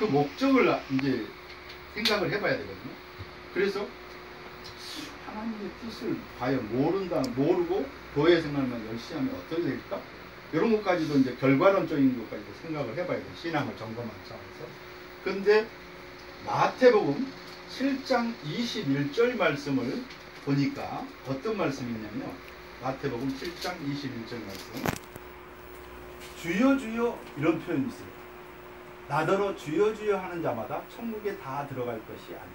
그 목적을 이제 생각을 해봐야 되거든요. 그래서 하나님의 뜻을 과연 모르고 교회 생활만 열심히 하면 어떻게 될까? 이런 것까지도 이제 결과론적인 것까지도 생각을 해봐야 돼요. 신앙을 점검하는 차원에서. 근데 마태복음 7장 21절 말씀을 보니까 어떤 말씀이 있냐면요. 마태복음 7장 21절 말씀. 주여 주여 이런 표현이 있어요. 나더러 주여 주여 하는 자마다 천국에 다 들어갈 것이 아니라.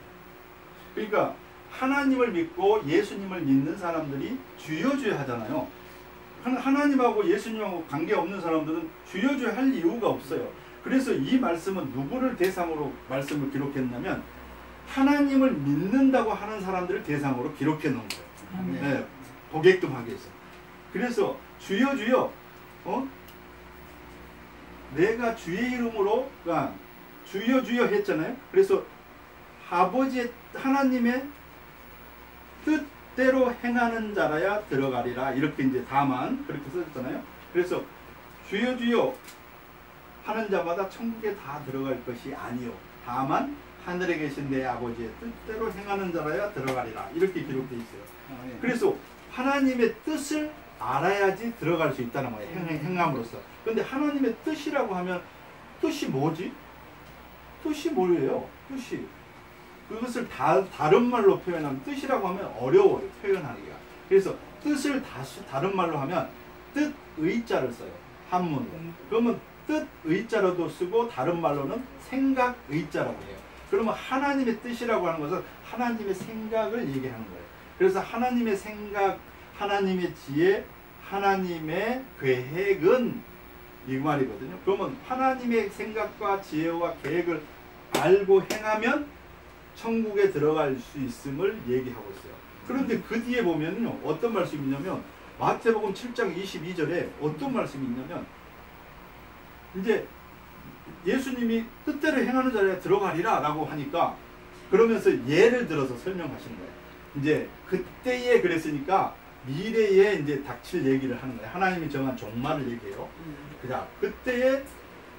그러니까 하나님을 믿고 예수님을 믿는 사람들이 주여 주여 하잖아요. 하나님하고 예수님하고 관계없는 사람들은 주여 주여 할 이유가 없어요. 그래서 이 말씀은 누구를 대상으로 말씀을 기록했냐면 하나님을 믿는다고 하는 사람들을 대상으로 기록해 놓은 거예요. 네, 보게끔 하기 위해서. 그래서 주여 주여 내가 주의 이름으로 주여 주여 했잖아요. 그래서 아버지의 하나님의 뜻대로 행하는 자라야 들어가리라. 이렇게 이제 다만 그렇게 써졌잖아요. 그래서 주여 주여 하는 자마다 천국에 다 들어갈 것이 아니요 다만 하늘에 계신 내 아버지의 뜻대로 행하는 자라야 들어가리라. 이렇게 기록되어 있어요. 그래서 하나님의 뜻을 알아야지 들어갈 수 있다는 거예요. 행함으로써. 근데 하나님의 뜻이라고 하면 뜻이 뭐지? 뜻이 뭐예요? 뜻이. 그것을 다른 말로 표현하면 뜻이라고 하면 어려워요. 표현하기가. 그래서 뜻을 다른 말로 하면 뜻의자를 써요. 한문으로. 그러면 뜻의자로도 쓰고 다른 말로는 생각의자라고 해요. 그러면 하나님의 뜻이라고 하는 것은 하나님의 생각을 얘기하는 거예요. 그래서 하나님의 생각, 하나님의 지혜, 하나님의 계획은 이 말이거든요. 그러면 하나님의 생각과 지혜와 계획을 알고 행하면 천국에 들어갈 수 있음을 얘기하고 있어요. 그런데 그 뒤에 보면요. 어떤 말씀이 있냐면 마태복음 7장 22절에 어떤 말씀이 있냐면 이제 예수님이 뜻대로 행하는 자리에 들어가리라 라고 하니까 그러면서 예를 들어서 설명하시는 거예요. 이제 그때에 그랬으니까 미래에 이제 닥칠 얘기를 하는 거예요. 하나님이 정한 종말을 얘기해요. 그때에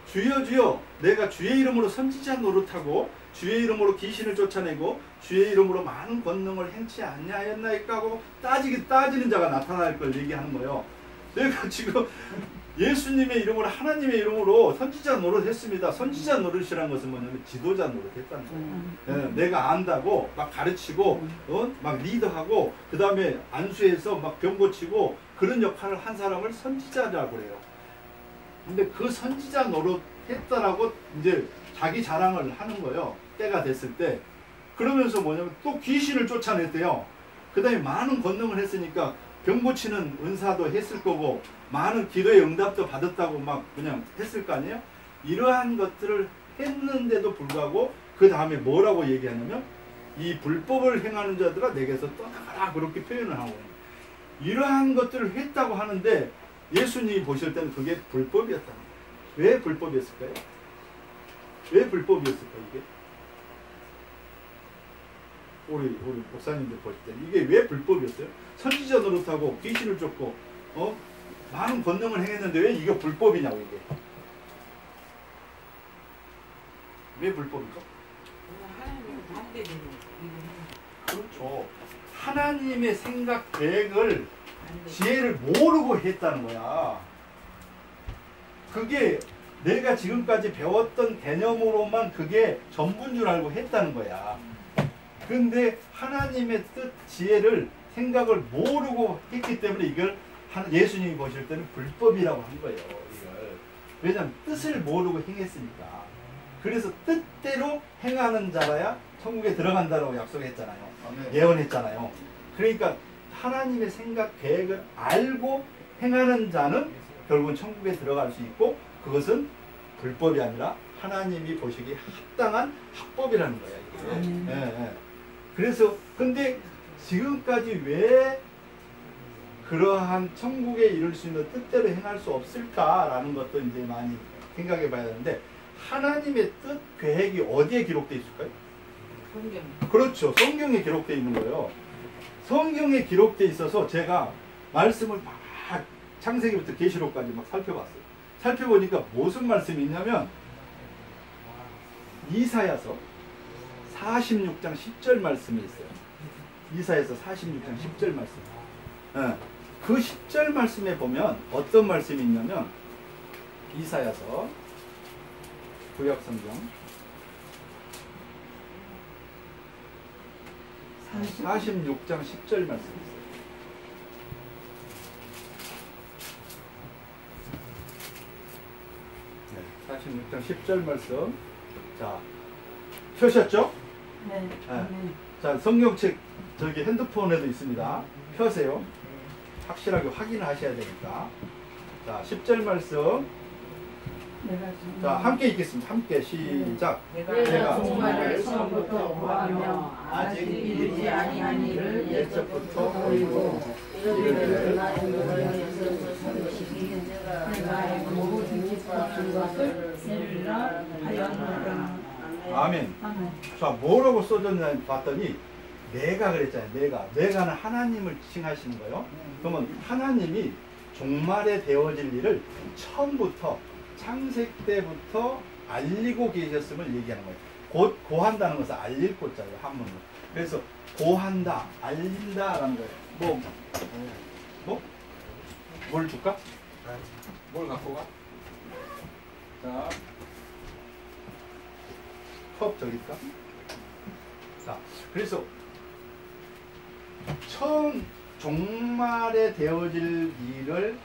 주여 주여 내가 주의 이름으로 선지자 노릇하고 주의 이름으로 귀신을 쫓아내고 주의 이름으로 많은 권능을 행치 아니하였나이까 하고 따지는 자가 나타날 걸 얘기하는 거예요. 내가 지금 예수님의 이름으로 하나님의 이름으로 선지자 노릇했습니다. 선지자 노릇이라는 것은 뭐냐면 지도자 노릇했다는 거예요. 내가 안다고 막 가르치고 막 리더하고 그 다음에 안수해서 막 병 고치고 그런 역할을 한 사람을 선지자라고 그래요. 근데 그 선지자 노릇했다라고 이제 자기 자랑을 하는 거예요. 때가 됐을 때. 그러면서 뭐냐면 또 귀신을 쫓아냈대요. 그 다음에 많은 권능을 했으니까 병 고치는 은사도 했을 거고 많은 기도의 응답도 받았다고 막 그냥 했을 거 아니에요? 이러한 것들을 했는데도 불구하고 그 다음에 뭐라고 얘기하냐면 이 불법을 행하는 자들아 내게서 떠나가라 그렇게 표현을 하고 이러한 것들을 했다고 하는데 예수님이 보실 때는 그게 불법이었다는 거예요. 왜 불법이었을까요? 왜 불법이었을까요? 이게? 우리 목사님들 보실 때는 이게 왜 불법이었어요? 선지자 노릇하고 귀신을 쫓고 많은 권능을 행했는데 왜 이게 불법이냐고 이게. 왜 불법이죠? 그렇죠. 하나님의 생각 계획을 지혜를 모르고 했다는 거야. 그게 내가 지금까지 배웠던 개념으로만 그게 전부인 줄 알고 했다는 거야. 근데 하나님의 뜻, 지혜를 생각을 모르고 했기 때문에 이걸 예수님이 보실 때는 불법이라고 한 거예요. 이걸. 왜냐하면 뜻을 모르고 행했으니까. 그래서 뜻대로 행하는 자라야 천국에 들어간다고 약속했잖아요. 예언했잖아요. 그러니까 하나님의 생각, 계획을 알고 행하는 자는 결국은 천국에 들어갈 수 있고 그것은 불법이 아니라 하나님이 보시기에 합당한 합법이라는 거예요. 그래서 근데 지금까지 왜 그러한 천국에 이룰 수 있는 뜻대로 행할 수 없을까라는 것도 이제 많이 생각해 봐야 되는데 하나님의 뜻, 계획이 어디에 기록되어 있을까요? 성경. 그렇죠. 성경에 기록되어 있는 거예요. 성경에 기록되어 있어서 제가 말씀을 막 창세기부터 계시록까지 막 살펴봤어요. 살펴보니까 무슨 말씀이 있냐면 이사야서 46장 10절 말씀이 있어요. 이사야서 46장 10절 말씀. 그 10절 말씀에 보면 어떤 말씀이 있냐면 이사야서 구약성경 46장 10절 말씀 있어요. 네, 46장 10절 말씀. 자, 펴셨죠? 네. 네. 자, 성경책 저기 핸드폰에도 있습니다. 펴세요. 확실하게 확인을 하셔야 되니까. 자, 10절 말씀. 자, 함께 읽겠습니다. 함께 시작. 내가 종말을 처음부터 보하며 아직 이르지 아니한 일을 옛적부터 보이고 이르기를 나의 영광에서 서시기 내가 모든 짓과 준 것을 세리라 하였노라. 아멘. 자, 뭐라고 써졌냐 봤더니 내가 그랬잖아요. 내가는 하나님을 칭하시는 거예요. 그러면 하나님이 종말에 되어질 일을 처음부터 창세 때부터 알리고 계셨음을 얘기하는 거예요. 곧 고한다는 것은 알릴 고자예요. 한문으로. 그래서 고한다, 알린다라는 거예요. 뭘 줄까? 뭘 갖고 가? 자, 컵 저기까? 자, 그래서 처음 종말에 되어질 일을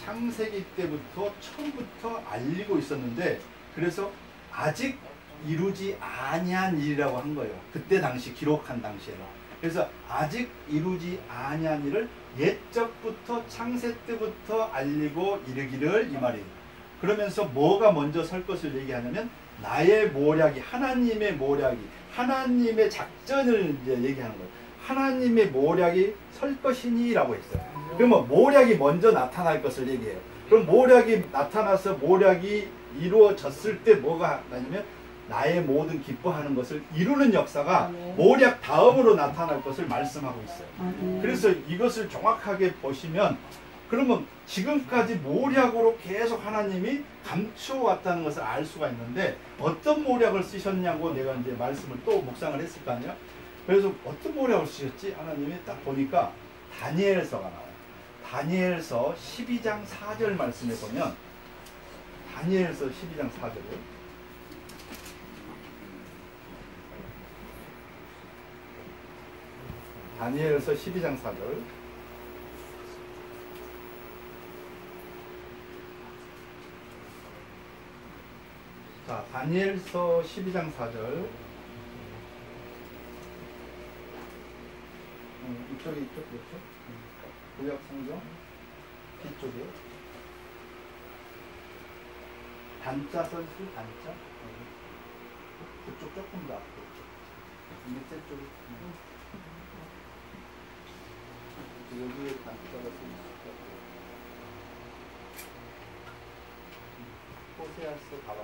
창세기 때부터 처음부터 알리고 있었는데, 그래서 아직 이루지 아니한 일이라고 한 거예요. 그때 당시 기록한 당시에는. 그래서 아직 이루지 아니한 일을 옛적부터 창세 때부터 알리고 이르기를, 이 말이에요. 그러면서 뭐가 먼저 설 것을 얘기하냐면 나의 모략이, 하나님의 모략이, 하나님의 작전을 이제 얘기하는 거예요. 하나님의 모략이 설 것이니 라고 했어요. 그러면 모략이 먼저 나타날 것을 얘기해요. 그럼 모략이 나타나서 모략이 이루어졌을 때 뭐가 나냐면 나의 모든 기뻐하는 것을 이루는 역사가 모략 다음으로 나타날 것을 말씀하고 있어요. 그래서 이것을 정확하게 보시면, 그러면 지금까지 모략으로 계속 하나님이 감추어왔다는 것을 알 수가 있는데, 어떤 모략을 쓰셨냐고 내가 이제 말씀을 또 묵상을 했을 거 아니에요. 그래서 어떤 모략을 쓰셨지? 하나님이 딱 보니까 다니엘서가 나와요. 다니엘서 12장 4절 말씀에 보면, 다니엘서 12장 4절을 다니엘서 12장 4절. 자, 다니엘서 12장 4절. 이쪽에 이쪽 그렇죠? 구약 성경 뒤쪽에 단자 써있어요. 단자. 그쪽 조금 더 앞으로. 밑에 쪽에 여기에 단자가 써있어요. 호세아서 가봐.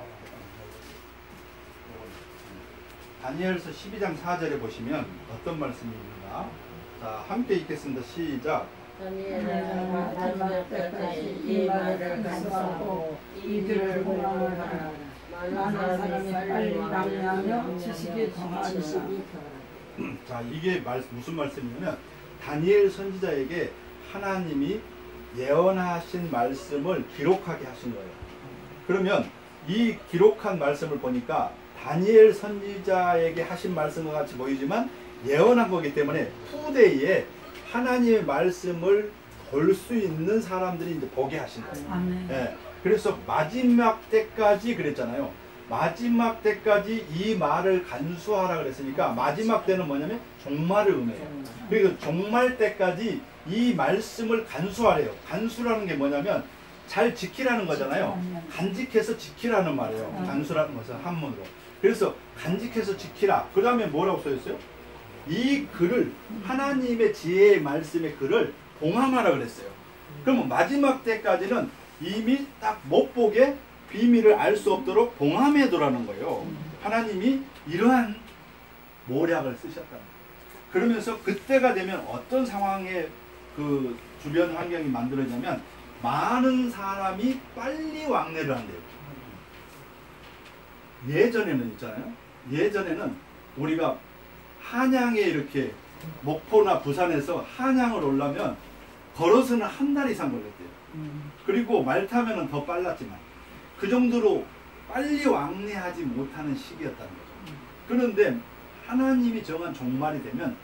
다니엘서 12장 4절에 보시면 어떤 말씀이 있는가? 자, 함께 읽겠습니다. 시작. 다니엘은 마지막 때까지 이 말을 간수하고 이들을 공부하라. 많은 사람이 빨리 낭비하며 지식이 더하리라. 자, 이게 무슨 말씀이냐면 다니엘 선지자에게 하나님이 예언하신 말씀을 기록하게 하신 거예요. 그러면 이 기록한 말씀을 보니까 다니엘 선지자에게 하신 말씀과 같이 보이지만 예언한 거기 때문에 후대에 하나님의 말씀을 볼 수 있는 사람들이 이제 보게 하신 거예요. 예, 그래서 마지막 때까지 그랬잖아요. 마지막 때까지 이 말을 간수하라 그랬으니까 마지막 때는 뭐냐면 종말을 의미해요. 그리고 종말 때까지 이 말씀을 간수하래요. 간수라는 게 뭐냐면 잘 지키라는 거잖아요. 간직해서 지키라는 말이에요. 간수라는 것은 한문으로. 그래서 간직해서 지키라. 그 다음에 뭐라고 써있어요? 이 글을, 하나님의 지혜의 말씀의 글을 봉함하라 그랬어요. 그러면 마지막 때까지는 이미 딱 못 보게 비밀을 알 수 없도록 봉함해두라는 거예요. 하나님이 이러한 모략을 쓰셨다는 거예요. 그러면서 그때가 되면 어떤 상황에 그 주변 환경이 만들어지냐면 많은 사람이 빨리 왕래를 한대요. 예전에는 있잖아요. 예전에는 우리가 한양에 이렇게 목포나 부산에서 한양을 오려면 걸어서는 한 달 이상 걸렸대요. 그리고 말 타면은 더 빨랐지만 그 정도로 빨리 왕래하지 못하는 시기였다는 거죠. 그런데 하나님이 정한 종말이 되면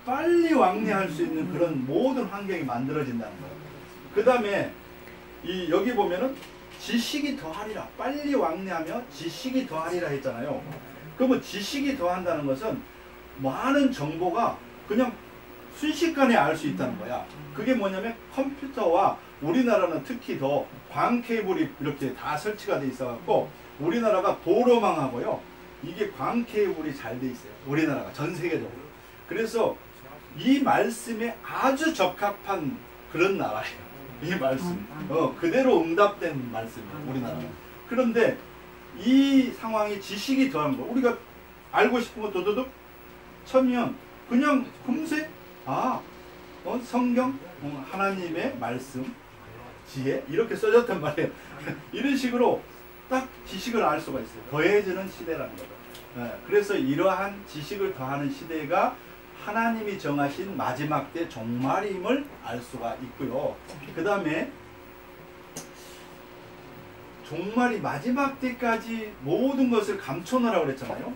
빨리 왕래할 수 있는 그런 모든 환경이 만들어진다는 거예요. 그 다음에 여기 보면은 지식이 더하리라. 빨리 왕래하며 지식이 더하리라 했잖아요. 그러면 지식이 더한다는 것은 많은 정보가 그냥 순식간에 알 수 있다는 거야. 그게 뭐냐면 컴퓨터와 우리나라는 특히 더 광 케이블이 이렇게 다 설치가 돼 있어 갖고 우리나라가 도로망하고요. 이게 광 케이블이 잘 돼 있어요. 우리나라가 전 세계적으로. 그래서 이 말씀에 아주 적합한 그런 나라예요. 이 말씀. 그대로 응답된 말씀이에요. 우리나라는. 그런데 이 상황이 지식이 더한 거. 우리가 알고 싶은 거 도도둑 쳐면 그냥 금세 성경 하나님의 말씀 지혜 이렇게 써졌단 말이에요. 이런 식으로 딱 지식을 알 수가 있어요. 더해지는 시대라는 거죠. 그래서 이러한 지식을 더하는 시대가 하나님이 정하신 마지막 때 종말임을 알 수가 있고요. 그 다음에 종말이 마지막 때까지 모든 것을 감춰놓으라고 그랬잖아요.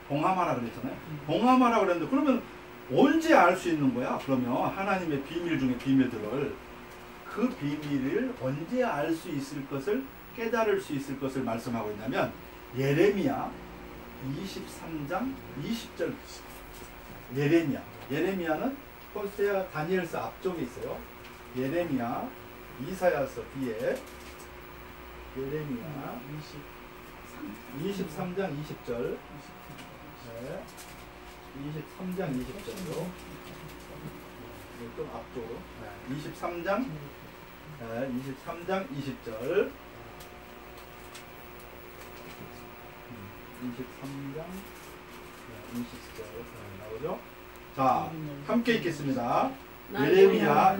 봉함하라 그랬잖아요. 봉함하라 그랬는데 그러면 언제 알 수 있는 거야? 그러면 하나님의 비밀 중에 비밀들을 그 비밀을 언제 알 수 있을 것을 깨달을 수 있을 것을 말씀하고 있냐면 예레미야 23장 20절 예레미야는 호세아 다니엘서 앞쪽에 있어요. 예레미야 이사야서 뒤에 예레미야 23장 20절 23장 20절로 좀 앞쪽으로 23장 20절 23장 20절 나오죠? 자, 함께 읽겠습니다. 예레미야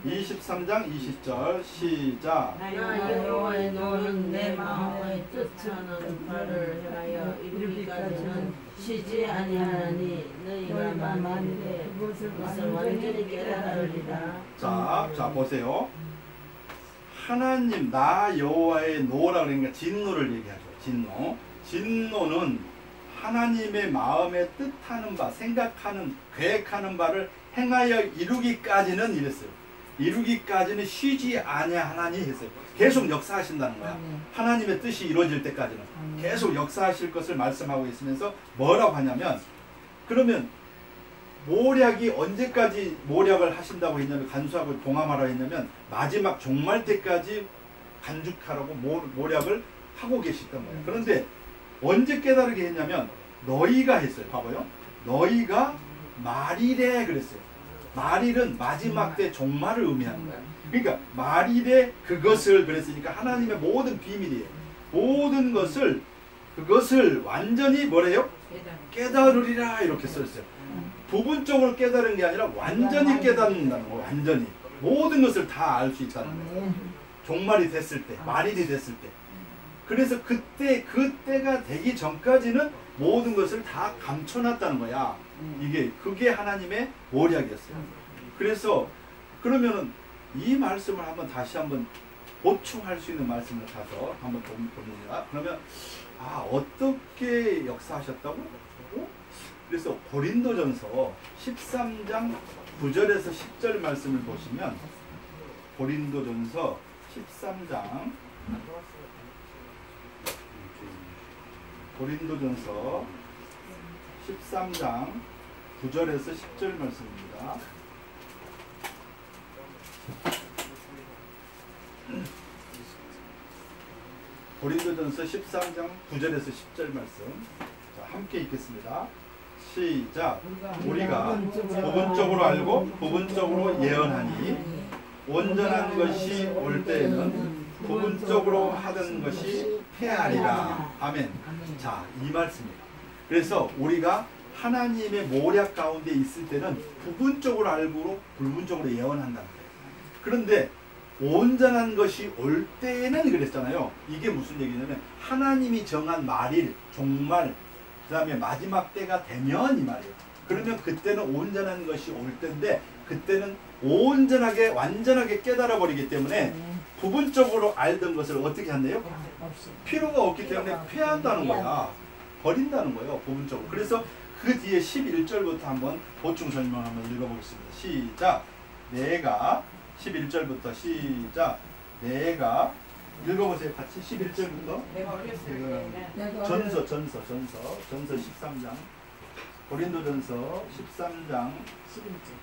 23장 20절 시작. 나 여호와의 너는 내 마음의 뜻하는 바를 하여 이루기까지는 쉬지 아니하니 너희가 만일에 그것을 완전히 깨달으리라. 자 보세요. 하나님 나 여호와의 노라 그러니까 진노를 얘기하죠. 진노는 하나님의 마음에 뜻하는 바, 생각하는, 계획하는 바를 행하여 이루기까지는 이랬어요. 이루기까지는 쉬지 아니하나니 했어요. 계속 역사하신다는 거야. 하나님의 뜻이 이루어질 때까지는 계속 역사하실 것을 말씀하고 있으면서 뭐라고 하냐면 그러면 모략이 언제까지 모략을 하신다고 했냐면 간수하고 봉함하라고 했냐면 마지막 종말 때까지 간죽하라고 모략을 하고 계시던 거예요. 그런데 언제 깨달게 했냐면 너희가 했어요. 봐봐요. 너희가 말일에 그랬어요. 말일은 마지막 때 종말을 의미하는 거예요. 그러니까 말일에 그것을 그랬으니까 하나님의 모든 비밀이에요. 모든 것을 그것을 완전히 뭐래요? 깨달으리라 이렇게 써있어요. 부분적으로 깨달은 게 아니라 완전히 깨닫는다는 거예요. 완전히 모든 것을 다 알 수 있다는 거예요. 종말이 됐을 때, 말일이 됐을 때. 그래서 그때가 되기 전까지는 모든 것을 다 감춰놨다는 거야. 그게 하나님의 모략이었어요. 그래서 그러면은 이 말씀을 다시 한번 보충할 수 있는 말씀을 가서 한번 봅니다. 그러면 어떻게 역사하셨다고? 그래서 고린도전서 13장 9절에서 10절 말씀을 보시면 고린도전서 13장 9절에서 10절 말씀입니다. 고린도전서 13장 9절에서 10절 말씀. 자, 함께 읽겠습니다. 시작. 우리가 부분적으로 알고 부분적으로 예언하니 온전한 것이 올 때에는 부분적으로 하던 것이 패하리라. 아멘. 자, 이 말씀입니다. 그래서 우리가 하나님의 모략 가운데 있을 때는 부분적으로 알고 불분적으로 예언한다는 거예요. 그런데 온전한 것이 올 때에는 그랬잖아요. 이게 무슨 얘기냐면 하나님이 정한 말일, 종말, 그 다음에 마지막 때가 되면 이 말이에요. 그러면 그때는 온전한 것이 올 때인데 그때는 온전하게 완전하게 깨달아 버리기 때문에 부분적으로 알던 것을 어떻게 한대요? 필요가 없기 때문에 폐한다는 거야. 버린다는 거예요. 부분적으로. 그래서 그 뒤에 11절부터 한번 보충 설명 한번 읽어보겠습니다. 시작. 내가 11절부터 시작. 내가 읽어보세요. 같이 11절부터. 전서 13장. 고린도전서 13장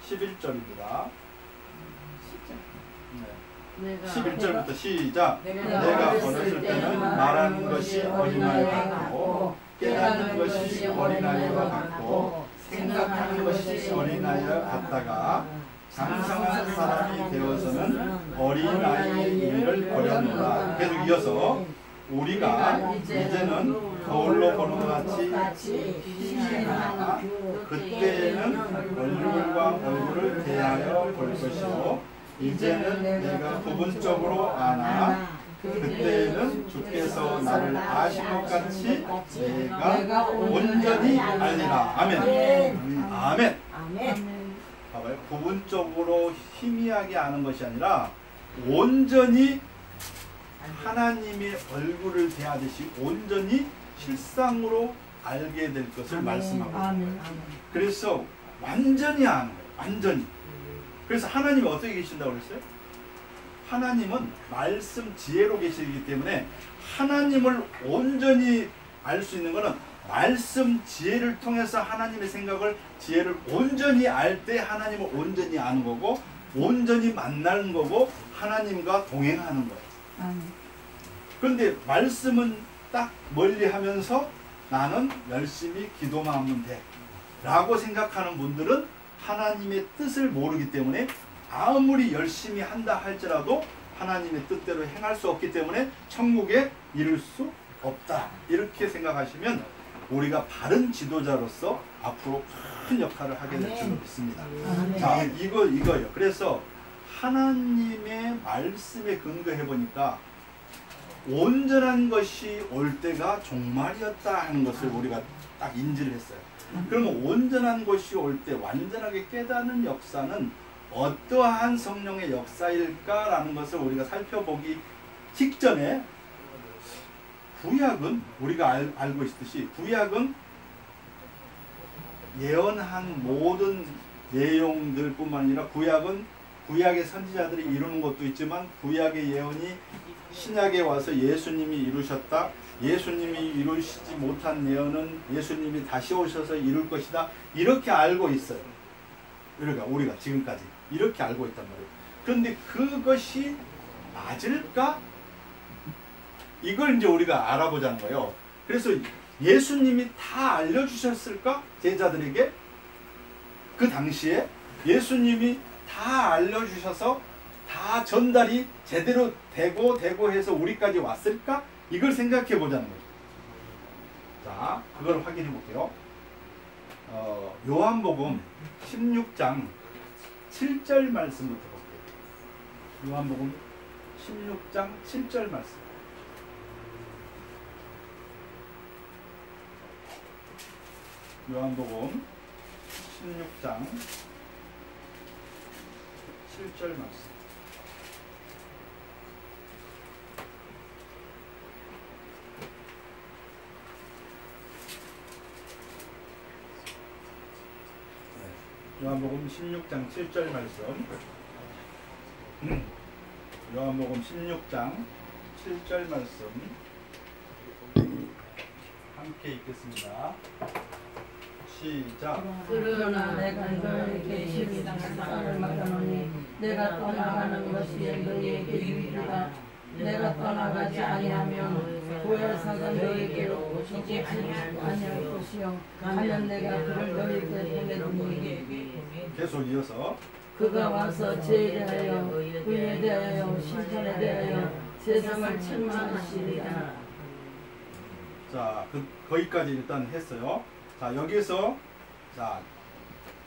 11절입니다. 11절부터 시작. 내가 어렸을 때는 말하는 것이 어린아이와 같고 깨닫는 것이 어린아이와 같고 생각하는 것이 어린아이와 같다가 장성한 사람이 되어서는 어린아이의 일을 버렸노라. 계속 이어서 우리가 이제는 거울로 보는 것 같이 희미하나 그때에는 얼굴과 얼굴을 대하여 볼 것이요 이제는 내가 부분적으로 아나 그때에는 주께서 나를 아신 것 같이 내가 온전히 알리라. 아멘. 아멘. 봐봐요. 부분적으로 희미하게 아는 것이 아니라 온전히 하나님의 얼굴을 대하듯이 온전히 실상으로 알게 될 것을 말씀하고 있습니다. 그래서 완전히 아는 거예요. 완전히. 그래서 하나님이 어떻게 계신다고 그랬어요? 하나님은 말씀 지혜로 계시기 때문에 하나님을 온전히 알 수 있는 것은 말씀 지혜를 통해서 하나님의 생각을 지혜를 온전히 알 때 하나님을 온전히 아는 거고 온전히 만나는 거고 하나님과 동행하는 거예요. 그런데 말씀은 딱 멀리 하면서 나는 열심히 기도만 하면 돼 라고 생각하는 분들은 하나님의 뜻을 모르기 때문에 아무리 열심히 한다 할지라도 하나님의 뜻대로 행할 수 없기 때문에 천국에 이를 수 없다. 이렇게 생각하시면 우리가 바른 지도자로서 앞으로 큰 역할을 하게 될 줄 믿습니다. 자, 이거예요. 그래서 하나님의 말씀에 근거해 보니까 온전한 것이 올 때가 종말이었다 하는 것을 우리가 딱 인지를 했어요. 그러면 온전한 것이 올 때 완전하게 깨닫는 역사는 어떠한 성령의 역사일까라는 것을 우리가 살펴보기 직전에 구약은 우리가 알고 있듯이 구약은 예언한 모든 내용들 뿐만 아니라 구약의 선지자들이 이루는 것도 있지만 구약의 예언이 신약에 와서 예수님이 이루셨다. 예수님이 이루시지 못한 예언은 예수님이 다시 오셔서 이룰 것이다. 이렇게 알고 있어요. 그러니까 우리가 지금까지 이렇게 알고 있단 말이에요. 그런데 그것이 맞을까? 이걸 이제 우리가 알아보자는 거예요. 그래서 예수님이 다 알려주셨을까? 제자들에게? 그 당시에 예수님이 다 알려주셔서 다 전달이 제대로 되고 해서 우리까지 왔을까? 이걸 생각해 보자는 거죠. 자, 그걸 확인해 볼게요. 요한복음 16장 7절 말씀부터 볼게요. 요한복음 16장 7절 말씀. 요한복음 16장 7절 말씀. 요한복음 16장 7절 말씀. 요한복음 16장 7절 말씀 함께 읽겠습니다. 시작. 그러나 내가 너에게 십상을 맡아노니 내가 떠나가는 것이 너희에게 유익이다. 내가 떠나가지 아니하면 보혜사가 너희에게로 오시지 아니할 것이요 가면 내가 그를 너희에게 보내노니. 계속 이어서 그가 와서 죄에 대하여 의에 대하여 심판에 대하여 세상을 책망하시리라. 자, 거기까지 일단 했어요. 자, 여기서 자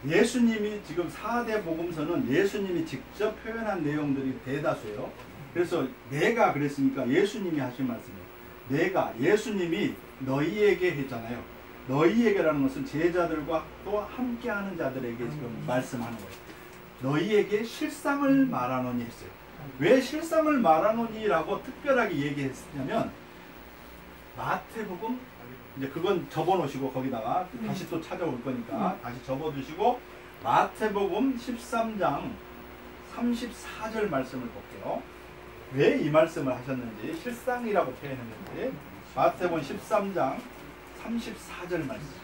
예수님이 지금 4대 복음서는 예수님이 직접 표현한 내용들이 대다수예요. 그래서 내가 그랬으니까 예수님이 하신 말씀이에요. 내가, 예수님이 너희에게 했잖아요. 너희에게라는 것은 제자들과 또 함께하는 자들에게 지금 말씀하는 거예요. 너희에게 실상을 말하노니 했어요. 왜 실상을 말하노니라고 특별하게 얘기했냐면 마태복음, 이제 그건 접어놓으시고 거기다가 다시 또 찾아올 거니까 다시 접어두시고 마태복음 13장 34절 말씀을 볼게요. 왜 이 말씀을 하셨는지, 실상이라고 표현했는지. 마태복음 13장 34절 말씀.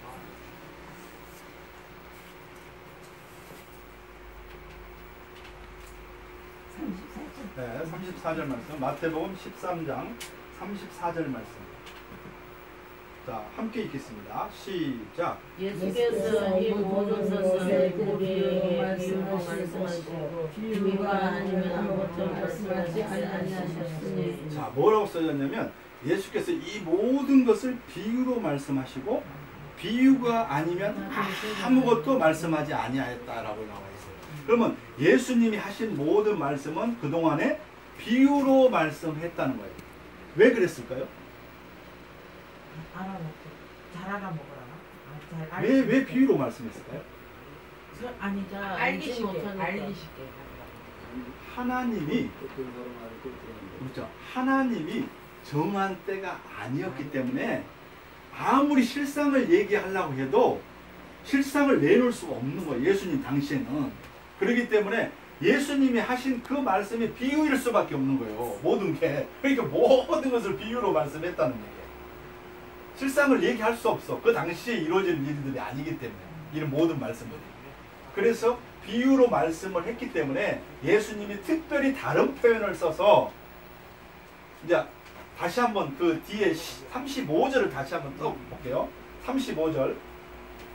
네, 34절 말씀. 마태복음 13장 34절 말씀. 자, 함께 읽겠습니다. 시작. 예수께서 이 모든 것을 우리에게 말씀하시고 비유가 아니면 아무것도 말씀하지 아니하셨으니. 자, 뭐라고 써졌냐면 예수께서 이 모든 것을 비유로 말씀하시고 비유가 아니면 아무것도 말씀하지 아니하였다라고 나와 있어요. 그러면 예수님이 하신 모든 말씀은 그동안에 비유로 말씀했다는 거예요. 왜 그랬을까요? 알아먹고 잘 알아먹으라나? 왜 비유로 말씀했을까요? 아니죠. 알기 쉽게. 하나님이, 그렇죠, 하나님이 정한 때가 아니었기 때문에 아무리 실상을 얘기하려고 해도 실상을 내놓을 수가 없는 거예요. 예수님 당시에는. 그렇기 때문에 예수님이 하신 그 말씀이 비유일 수밖에 없는 거예요. 모든 게. 그러니까 모든 것을 비유로 말씀했다는 얘기예요. 실상을 얘기할 수 없어. 그 당시에 이루어지는 일들이 아니기 때문에. 이런 모든 말씀들이. 그래서 비유로 말씀을 했기 때문에 예수님이 특별히 다른 표현을 써서, 이제 다시 한번 그 뒤에 35절을 다시 한번 또 볼게요. 35절.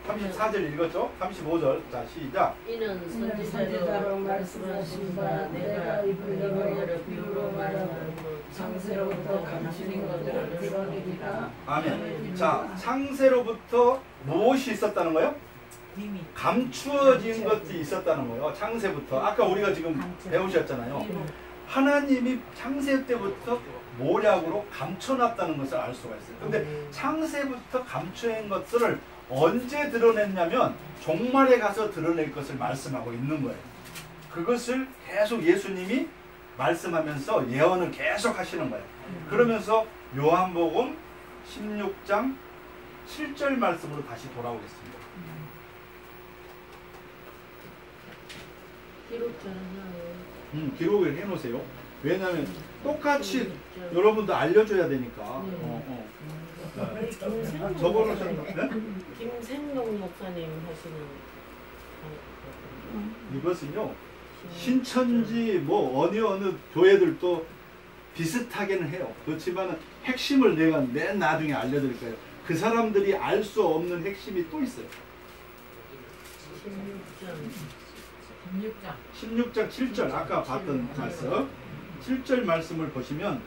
34절 읽었죠? 35절. 자, 시작. 이는 선지자로 말씀하신 바 내가 입을 너희를 비유로 말하고 창세로부터 감추린 것들을 드러내리라. 아멘. 자, 창세로부터 무엇이 있었다는 거예요? 감추어진 것이 있었다는 거예요. 창세부터. 아까 우리가 지금 배우셨잖아요. 하나님이 창세 때부터 모략으로 감춰놨다는 것을 알 수가 있어요. 근데 창세부터 감춰낸 것들을 언제 드러냈냐면 종말에 가서 드러낼 것을 말씀하고 있는 거예요. 그것을 계속 예수님이 말씀하면서 예언을 계속 하시는 거예요. 그러면서 요한복음 16장 7절 말씀으로 다시 돌아오겠습니다. 기록을 해놓으세요. 왜냐하면 똑같이 여러분도 알려줘야 되니까. 적어놓으셨나? 김생동 목사님 하시는 이것은요, 신천지 뭐 어느 교회들도 비슷하게는 해요. 그렇지만 핵심을 내가 맨 나중에 알려드릴 거예요. 그 사람들이 알 수 없는 핵심이 또 있어요. 16장 7절 아까 봤던 말씀, 7절 말씀을 보시면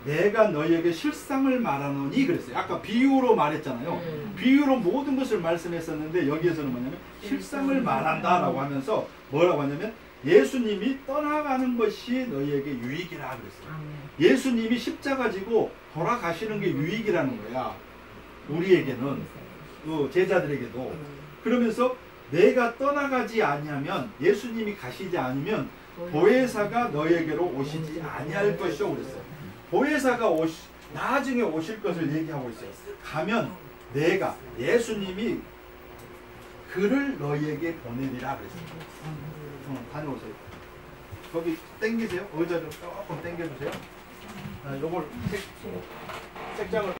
내가 너희에게 실상을 말하노니 그랬어요. 아까 비유로 말했잖아요. 비유로 모든 것을 말씀했었는데 여기에서는 뭐냐면 실상을 말한다라고 하면서 뭐라고 하냐면 예수님이 떠나가는 것이 너희에게 유익이라 그랬어요. 예수님이 십자가 지고 돌아가시는 게 유익이라는 거야. 우리에게는, 제자들에게도. 그러면서 내가 떠나가지 아니하면, 예수님이 가시지 않으면 보혜사가 너희에게로 오시지 아니할 것이요 그랬어요. 보혜사가 나중에 오실 것을 얘기하고 있어요. 가면 내가, 예수님이 그를 너희에게 보내리라 그랬어요. 다녀오세요. 거기 땡기세요. 의자를 조금 땡겨주세요. 요걸 책장을